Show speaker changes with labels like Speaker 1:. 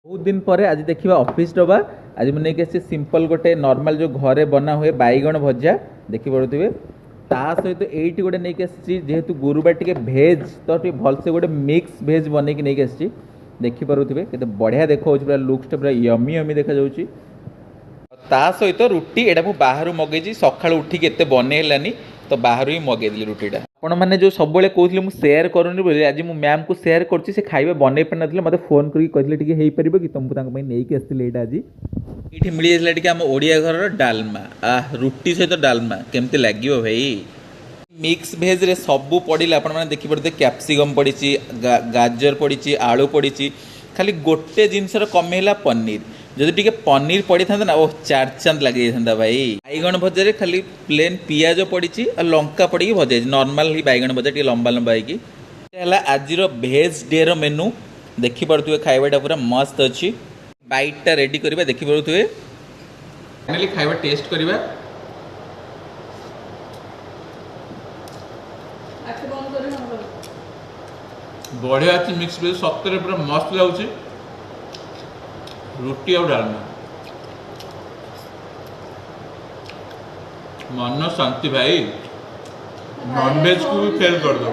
Speaker 1: बहुत दिन पर आज देखा ऑफिस डबा आज मुझे सिंपल गोटे नॉर्मल जो घरे बना हुए बैगण भजा देखी पड़ुवे ता सहित एटी गोटे नहीं जेहेतु गुरुवार टे भेज तो भलसे गोटे मिक्स भेज बनई नहीं आसी देखी पड़ुवे के बढ़िया देखा पूरा लुक्स पूरा यमी यमी देखा जाऊँगी ता सहित रुटी एटा बाहर मगेजी सका उठिक एत बनईलानी तो बाहर ही मगेदी रुटीटा आपण मैंने जो सब कहते मुझे सेयार करूनी बोली आज मु मैम को सेयार कर खाଇବା बनई पार ना मत फोन करके पार कि तुमको नहीं आसती आज ये मिल जाता आम ओडिया घर डालमा रुटी सहित डालमा केमती लगे भाई मिक्स भेज रे सबू पड़ा आपने देखिपे कैप्सिकम पड़ी गाजर पड़ी आलू पड़ी खाली गोटे जिनसर कमेला पनीर जदि टी पनीर पड़ी था ना ओह चार चांद लगे जाता भाई बैगण भजा खाली प्लेन पियाज पड़ी और लंका पड़ी भजा नॉर्मल ही बैगण भजा टी लंबा लंबा है आज भेज डे रो मेनू देखी पारे खाइबाटा पूरा मस्त अच्छी बाइटा रेडी करवा देखी पारे फाइनली खाइबा टेस्ट करवा बढ़िया अच्छी मिक्स भेज सतरे पूरा मस्त लगुच रुटी और डालमा मन शांति भाई नॉनवेज को भी फेल कर दो।